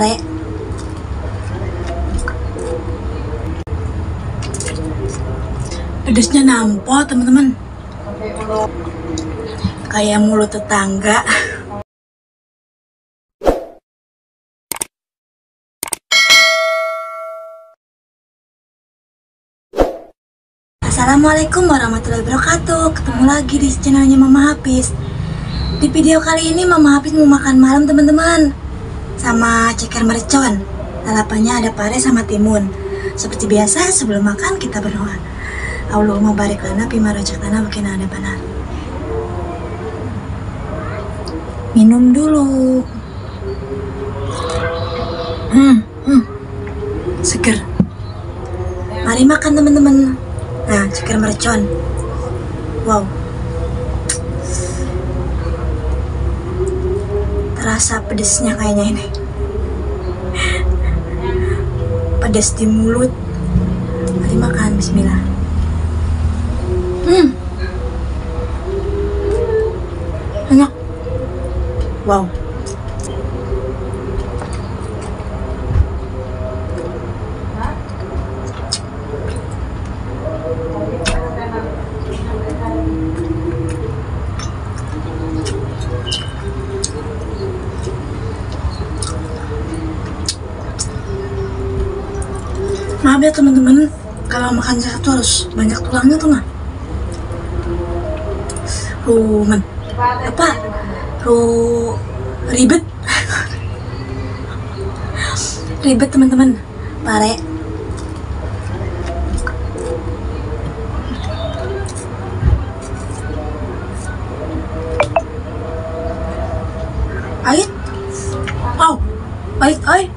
pare. Pedesnya nampol teman-teman, kayak mulut tetangga. Assalamualaikum warahmatullahi wabarakatuh. Ketemu lagi di channelnya Mama Hafiz. Di video kali ini Mama Hafiz mau makan malam teman-teman, sama ceker mercon. Lalapannya ada pare sama timun. Seperti biasa sebelum makan kita berdoa. Allahumma barik lana fima razaqtana wa qina adzabannar. Minum dulu. Seger. Mari makan teman-teman. Nah, ceker mercon. Wow. Terasa pedesnya kayaknya ini. Pedes di mulut. Mari makan, bismillah. Enak. Wow. Maaf ya teman-teman, kalau makan satu harus banyak tulangnya tuh mah. Ribet. Ribet teman-teman. Pare. Pahit. Oh, pahit, oi.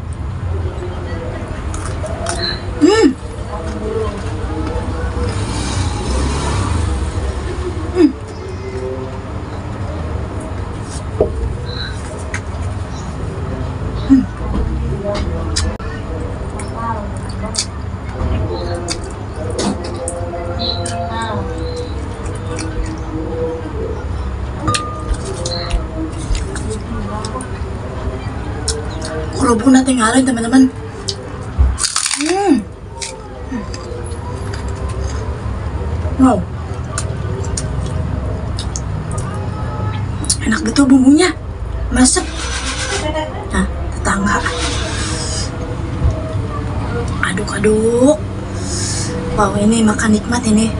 Kalau bunda tinggalin teman-teman. Wow. Enak betul bumbunya. Masuk. Nah, tetangga. Aduk-aduk. Wow, ini makan nikmat ini.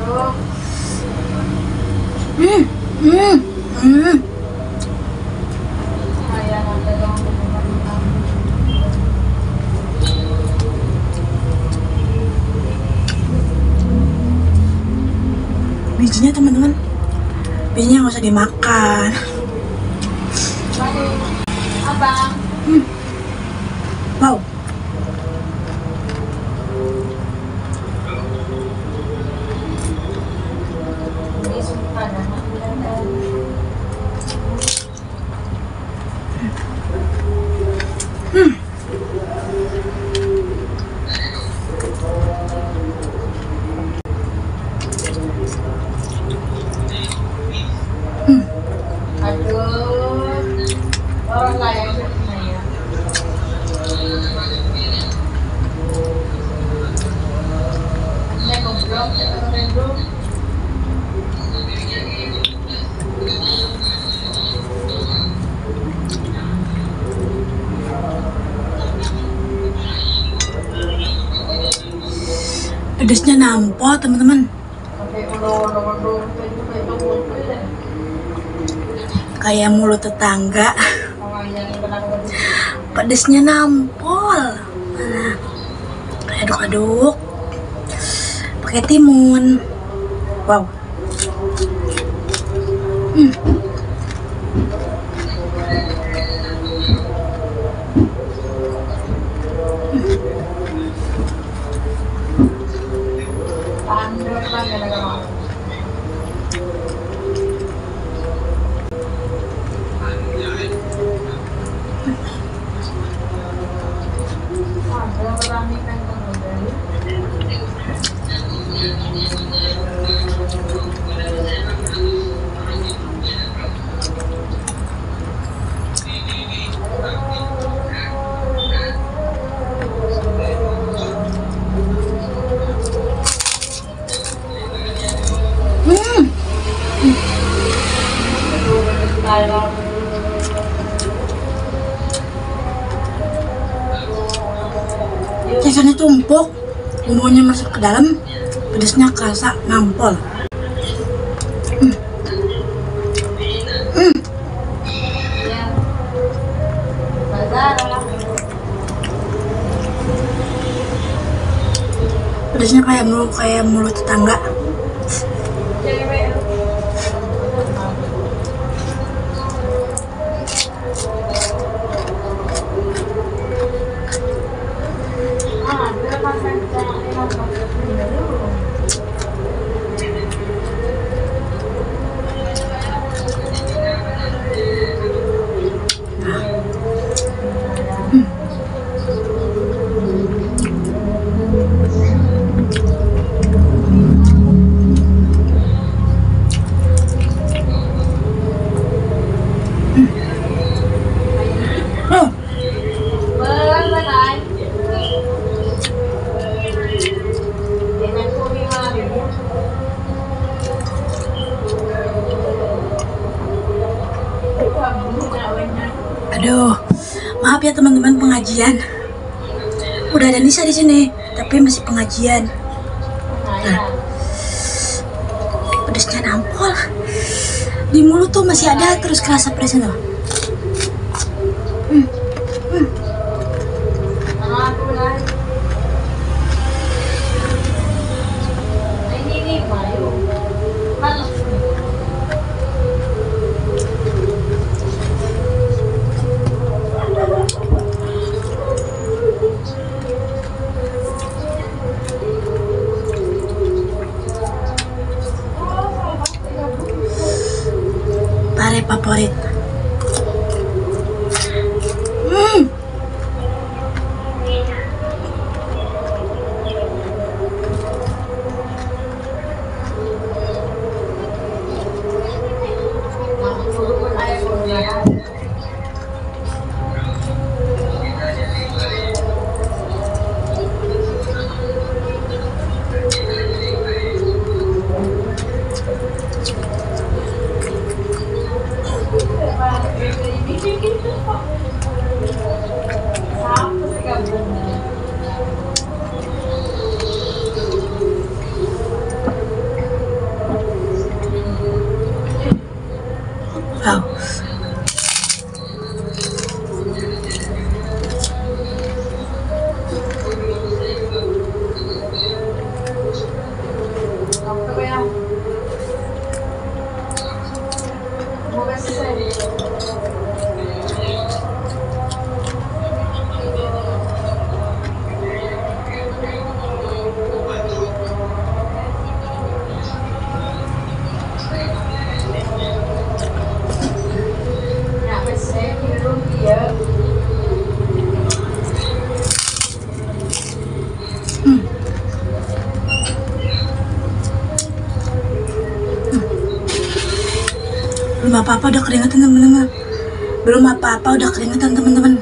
Bijinya teman-teman, bijinya nggak usah dimakan. Abang. Wow. Orang lain sebenarnya. Ini goblok, bro. Pedesnya nampol teman-teman, kayak mulut tetangga. Pedesnya nampol. Mana? Aduk-aduk. Pakai timun. Wow. Rasanya tumpuk, bumbunya masuk ke dalam, pedasnya kerasa nampol. Ya. Bazar. Pedasnya kayak mulut tetangga. Cewek. Ada makan jangan dulu. Oh, Belang belang. Enak kuri mari. aduh, maaf ya teman-teman pengajian. Udah ada Nisa di sini, tapi masih pengajian. Pedasnya nampol. Di mulut tuh masih ada terus kerasa pedasnya tuh. Aku belang. Ini mayu. Malas. Pare favorit. Wow. Belum apa-apa udah keringetan teman-teman. Belum apa-apa udah keringetan teman-teman.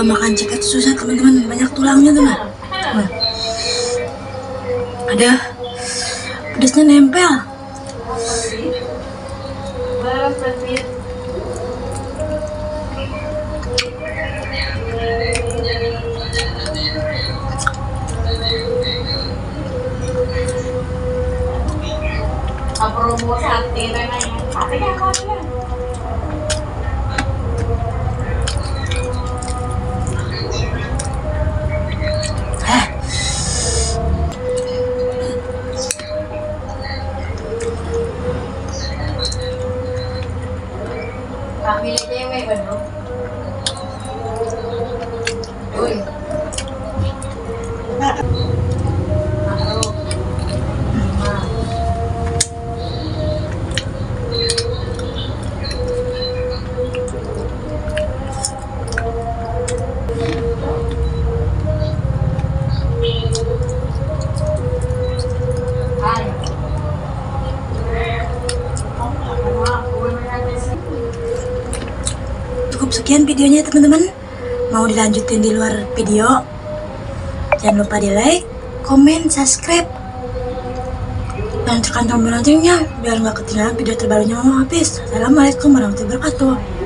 Kalau makan ceker itu susah teman-teman, banyak tulangnya tuh. Nah. Ada pedasnya nempel. Barang petir. Promo sate na yan. Ate ka, ate ka. Kami na kayo may ano? Uy. Ako. Ay. Cukup sekian videonya teman-teman. Mau dilanjutin di luar video? Jangan lupa di like, komen, subscribe, dan tekan tombol loncengnya biar nggak ketinggalan video terbarunya Mama Hafiz. Assalamualaikum warahmatullahi wabarakatuh.